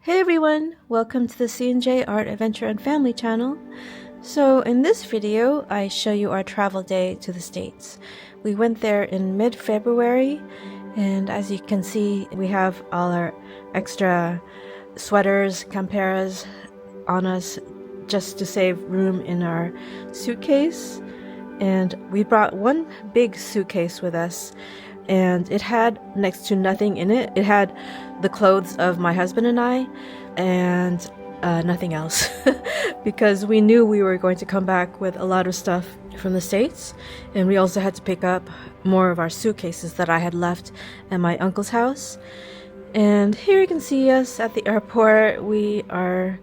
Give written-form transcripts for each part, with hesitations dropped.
Hey everyone, welcome to the C&J Art Adventure and Family channel. So in this video, I show you our travel day to the States. We went there in mid-February, and as you can see, we have all our extra sweaters, camperas on us just to save room in our suitcase. And we brought one big suitcase with us, and it had next to nothing in it. It had the clothes of my husband and I, and nothing else because we knew we were going to come back with a lot of stuff from the States, and we also had to pick up more of our suitcases that I had left at my uncle's house. And here you can see us at the airport. We are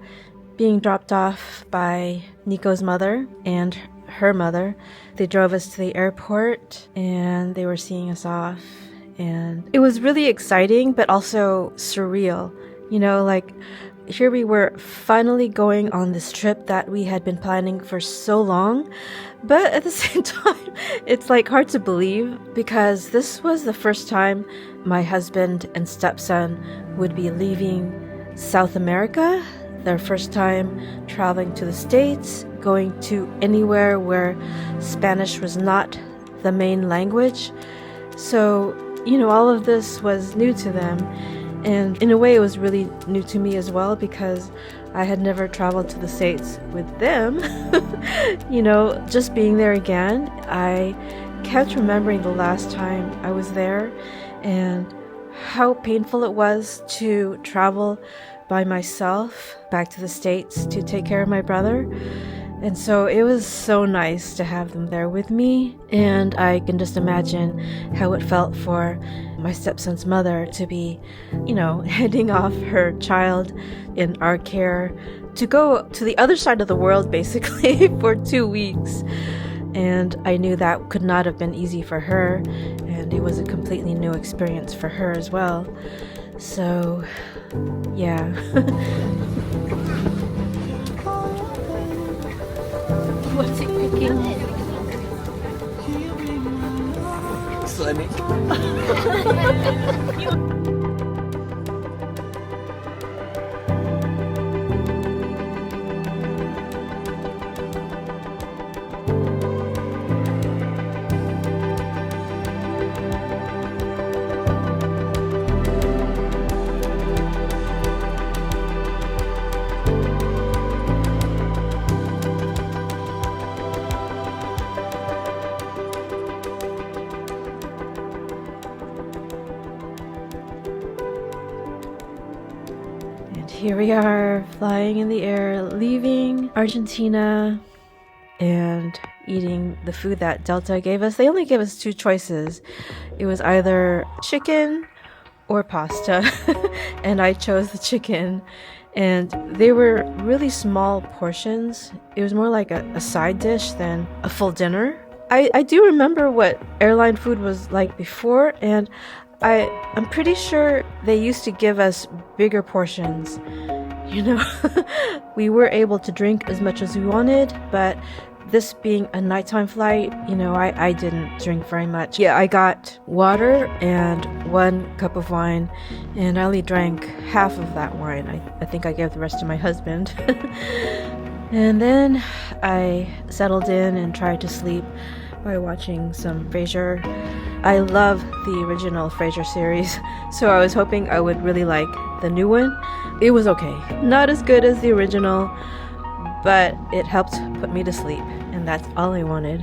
being dropped off by Nico's mother and her mother. They drove us to the airport and they were seeing us off, and it was really exciting but also surreal. You know, like, here we were finally going on this trip that we had been planning for so long, but at the same time it's like hard to believe because this was the first time my husband and stepson would be leaving South America, their first time traveling to the States, going to anywhere where Spanish was not the main language. So, you know, all of this was new to them. And in a way, it was really new to me as well because I had never traveled to the States with them. You know, just being there again, I kept remembering the last time I was there and how painful it was to travel by myself back to the States to take care of my brother. And so it was so nice to have them there with me, and I can just imagine how it felt for my stepson's mother to be, you know, handing off her child in our care to go to the other side of the world basically for 2 weeks. And I knew that could not have been easy for her, and it was a completely new experience for her as well. So, yeah. What's it picking? Slimy. Here we are, flying in the air, leaving Argentina and eating the food that Delta gave us. They only gave us 2 choices. It was either chicken or pasta, and I chose the chicken. And they were really small portions. It was more like a side dish than a full dinner. I do remember what airline food was like before, and I'm pretty sure they used to give us bigger portions, you know. We were able to drink as much as we wanted, but this being a nighttime flight, you know, I didn't drink very much. Yeah, I got water and 1 cup of wine, and I only drank half of that wine. I think I gave the rest to my husband. And then I settled in and tried to sleep by watching some Frasier. I love the original Frasier series, so I was hoping I would really like the new one. It was okay. Not as good as the original, but it helped put me to sleep, and that's all I wanted.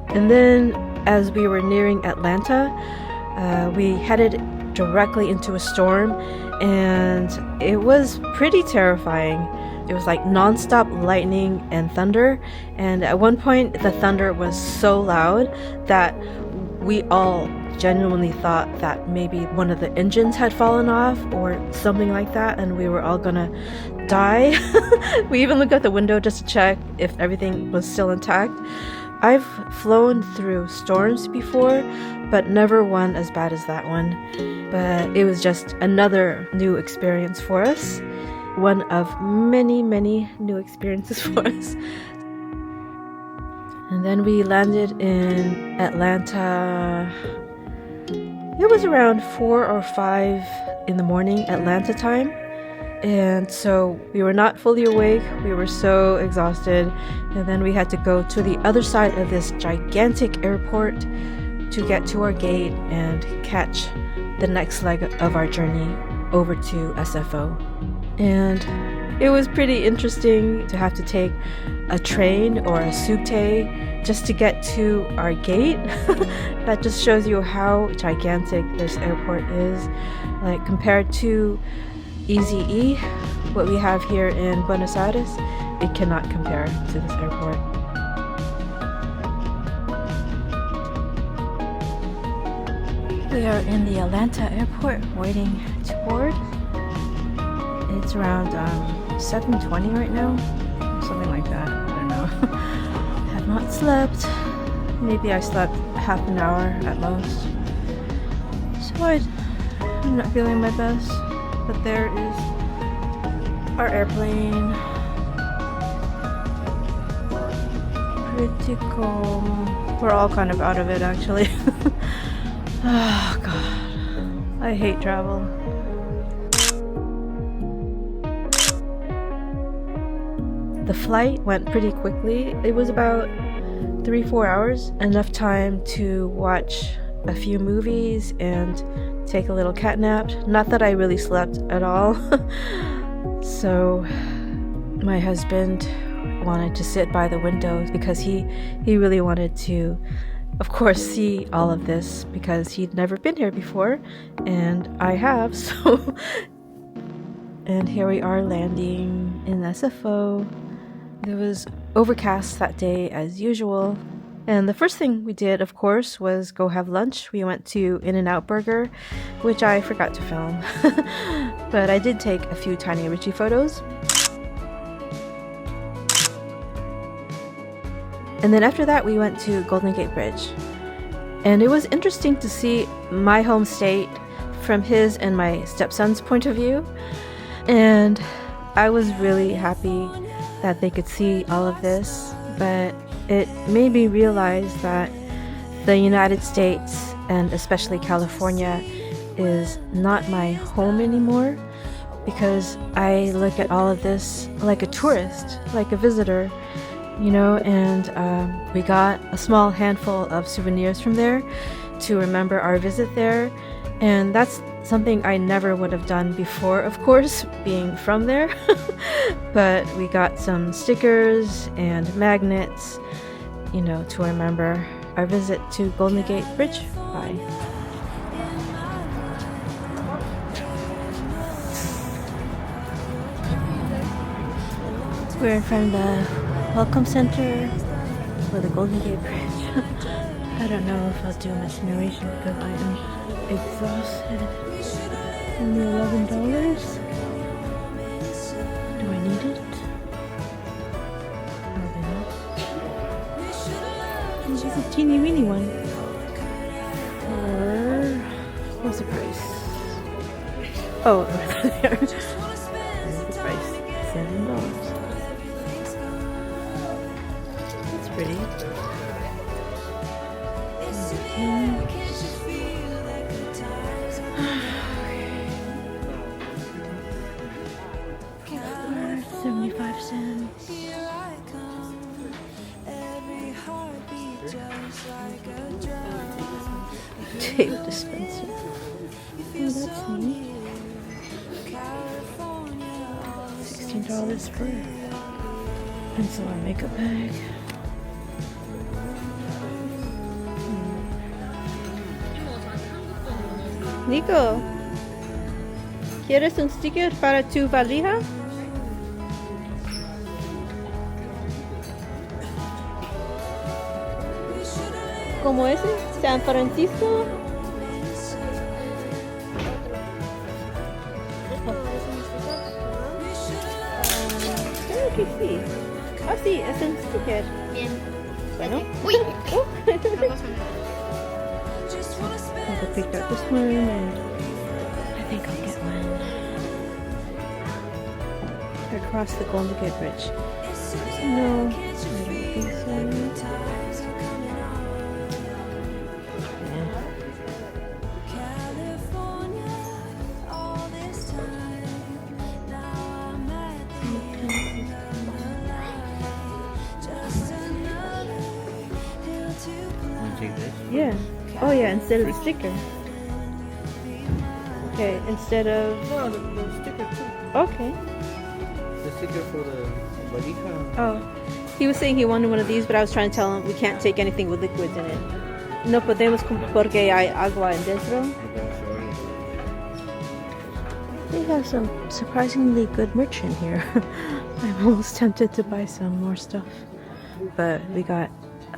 And then, as we were nearing Atlanta, we headed directly into a storm, and it was pretty terrifying. It was like non-stop lightning and thunder, and at one point the thunder was so loud that we all genuinely thought that maybe one of the engines had fallen off or something like that, and we were all gonna die. We even looked out the window just to check if everything was still intact. I've flown through storms before, but never one as bad as that one. But it was just another new experience for us. One of many, many new experiences for us. And then we landed in Atlanta. It was around 4 or 5 in the morning Atlanta time. And so we were not fully awake. We were so exhausted. And then we had to go to the other side of this gigantic airport to get to our gate and catch the next leg of our journey over to SFO. And it was pretty interesting to have to take a train or a subte just to get to our gate. That just shows you how gigantic this airport is. Like compared to EEUU, what we have here in Buenos Aires, it cannot compare to this airport. We are in the Atlanta airport waiting to board. It's around 7:20 right now, something like that. I don't know. Have not slept. Maybe I slept half an hour at most. So I'm not feeling my best. But there is our airplane. Pretty cool. We're all kind of out of it actually. Oh god, I hate travel. The flight went pretty quickly. It was about 3-4 hours, enough time to watch a few movies and take a little cat nap. Not that I really slept at all. So my husband wanted to sit by the window because he really wanted to, of course, see all of this because he'd never been here before, and I have, so. And here we are landing in SFO. It was overcast that day as usual. And the first thing we did, of course, was go have lunch. We went to In-N-Out Burger, which I forgot to film. But I did take a few tiny Richie photos. And then after that, we went to Golden Gate Bridge. And it was interesting to see my home state from his and my stepson's point of view. And I was really happy that they could see all of this. But it made me realize that the United States, and especially California, is not my home anymore, because I look at all of this like a tourist, like a visitor, you know, and we got a small handful of souvenirs from there to remember our visit there, and that's something I never would have done before, of course, being from there. But we got some stickers and magnets, you know, to remember our visit to Golden Gate Bridge. Bye. We're in front of the Welcome Center for the Golden Gate Bridge. I don't know if I'll do much narration because I am exhausted. Only $11. Do I need it? Probably not. This is a teeny weeny one. Or what's the price? Oh, there. There's the price. $7. That's pretty. Mm-hmm. 75 cents. Tape dispenser. Oh, that's neat. $16 for pencil and makeup bag. Nico, ¿quieres un sticker para tu valija? ¿Como ese? ¿San Francisco? Creo que sí. Ah, sí, es un sticker. Bien. Bueno. Uy. I'll pick up this one and I think I'll get one. Across the Golden Gate Bridge. No, I don't think so. yeah, instead of the sticker. Okay, instead of... No, the sticker too. Okay. The sticker for the valija. Oh. He was saying he wanted one of these, but I was trying to tell him we can't take anything with liquids in it. No podemos porque hay agua dentro. They have some surprisingly good merch in here. I'm almost tempted to buy some more stuff. But we got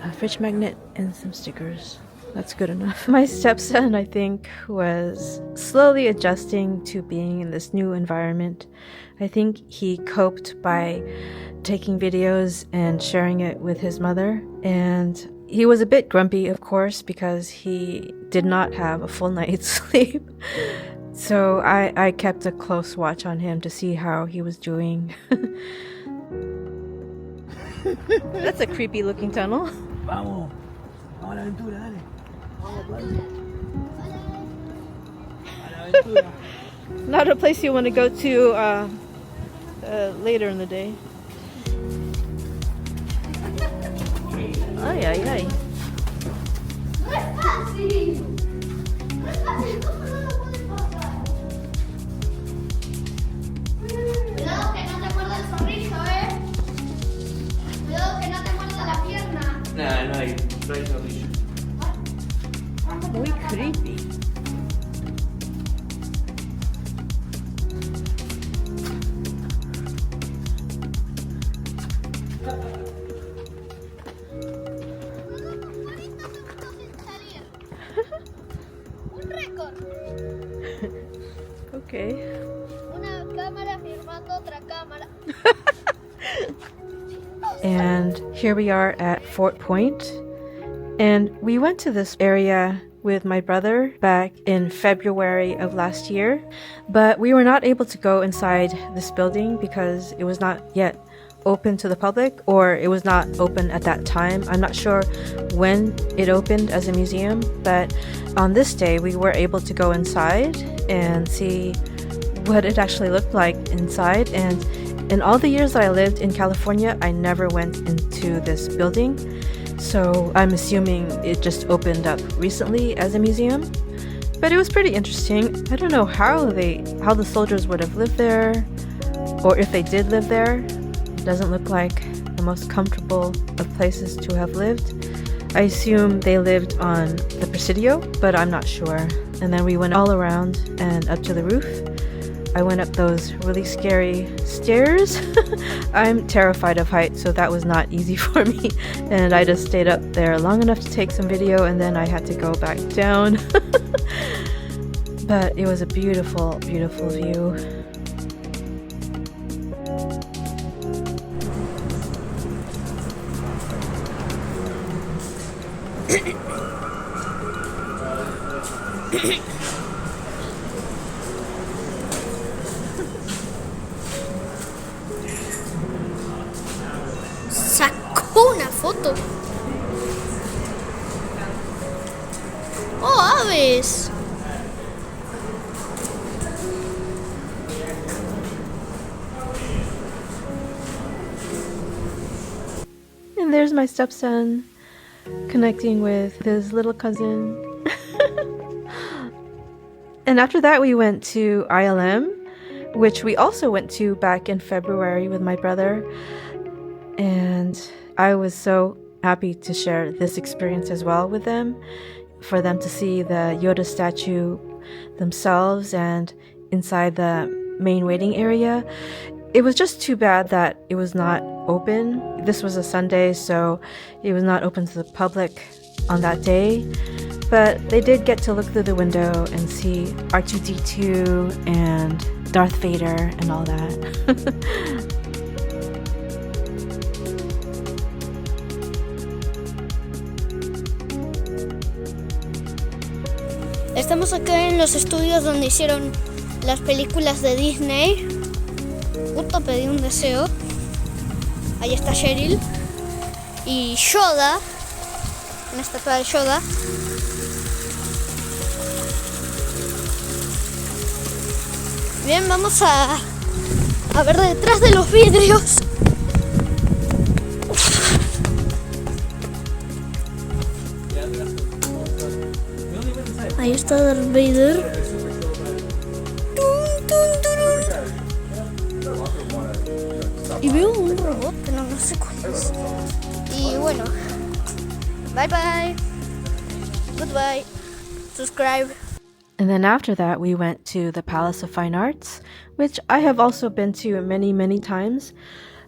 a fridge magnet and some stickers. That's good enough. My stepson, I think, was slowly adjusting to being in this new environment. I think he coped by taking videos and sharing it with his mother. And he was a bit grumpy, of course, because he did not have a full night's sleep. So I kept a close watch on him to see how he was doing. That's a creepy looking tunnel. Vamos. Vamos a la aventura, dale. Not a place you want to go to later in the day. Ay, ay, ay. No es fácil. No es fácil. ¿Cómo no lo puedes pasar? Cuidado que no te muerda el zorrillo, Cuidado que no te muerda la pierna. Nah, no hay zorrillo. Muy creepy. Un récord. Okay. Una cámara firmando otra cámara. And here we are at Fort Point. And we went to this area with my brother back in February of last year, but we were not able to go inside this building because it was not yet open to the public, or it was not open at that time. I'm not sure when it opened as a museum, but on this day we were able to go inside and see what it actually looked like inside. And in all the years that I lived in California, I never went into this building. So I'm assuming it just opened up recently as a museum. But it was pretty interesting. I don't know how the soldiers would have lived there, or if they did live there. It doesn't look like the most comfortable of places to have lived. I assume they lived on the Presidio, but I'm not sure. And then we went all around and up to the roof. I went up those really scary stairs. I'm terrified of heights, so that was not easy for me. And I just stayed up there long enough to take some video, and then I had to go back down. But it was a beautiful, beautiful view. Sacó una foto. ¡Oh, aves! And there's my stepson connecting with his little cousin. And after that we went to ILM, which we also went to back in February with my brother. And I was so happy to share this experience as well with them, for them to see the Yoda statue themselves and inside the main waiting area. It was just too bad that it was not open. This was a Sunday, so it was not open to the public on that day. But they did get to look through the window and see R2-D2 and Darth Vader and all that. Estamos acá en los estudios donde hicieron las películas de Disney. Justo pedí un deseo. Ahí está Cheryl. Y Yoda. Una estatua de Yoda. Bien, vamos a ver detrás de los vidrios. está Darth Vader. Y veo un robot, pero no sé cuál es. Y bueno, bye bye. Goodbye. Subscribe. And then after that, we went to the Palace of Fine Arts, which I have also been to many, many times,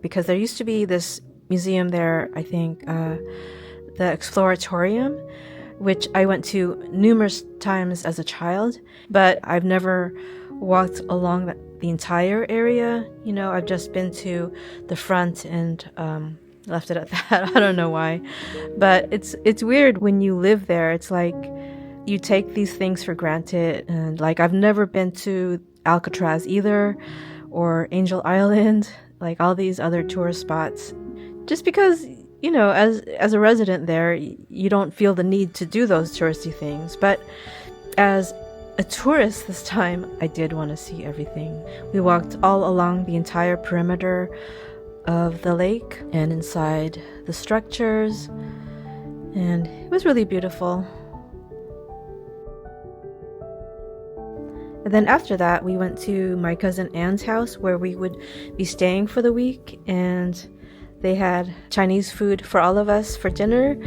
because there used to be this museum there, I think, the Exploratorium, which I went to numerous times as a child, but I've never walked along the entire area. You know, I've just been to the front and left it at that. I don't know why, but it's weird when you live there. It's like you take these things for granted, and like I've never been to Alcatraz either, or Angel Island, like all these other tourist spots, just because, you know, as a resident there, you don't feel the need to do those touristy things. But as a tourist this time, I did want to see everything. We walked all along the entire perimeter of the lake and inside the structures, and it was really beautiful. And then after that, we went to my cousin Anne's house, where we would be staying for the week, and they had Chinese food for all of us for dinner,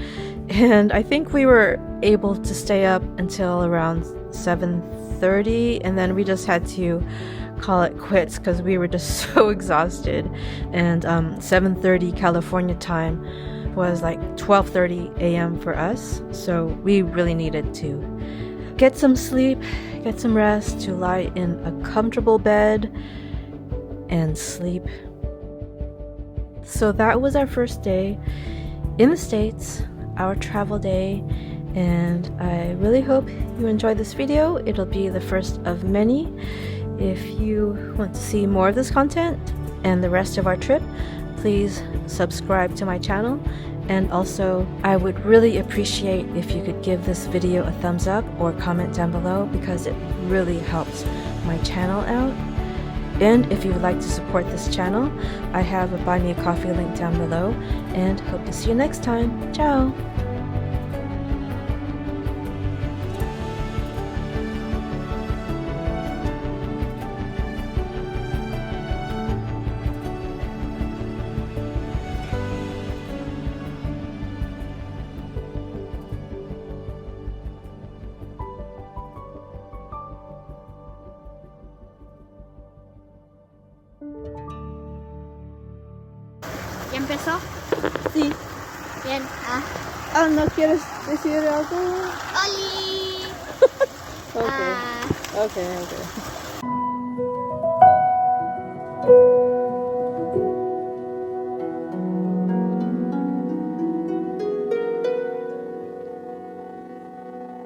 and I think we were able to stay up until around 7:30, and then we just had to call it quits because we were just so exhausted. And 7:30 California time was like 12:30 a.m. for us, so we really needed to get some sleep, get some rest, to lie in a comfortable bed and sleep. So that was our first day in the States, our travel day, and I really hope you enjoyed this video. It'll be the first of many. If you want to see more of this content and the rest of our trip, please subscribe to my channel. And also, I would really appreciate if you could give this video a thumbs up or comment down below, because it really helps my channel out. And if you would like to support this channel, I have a Buy Me a Coffee link down below, and hope to see you next time. Ciao! ¿Ya empezó? Sí. Bien. ¿No quieres decir algo? ¡Oli! Okay. Okay.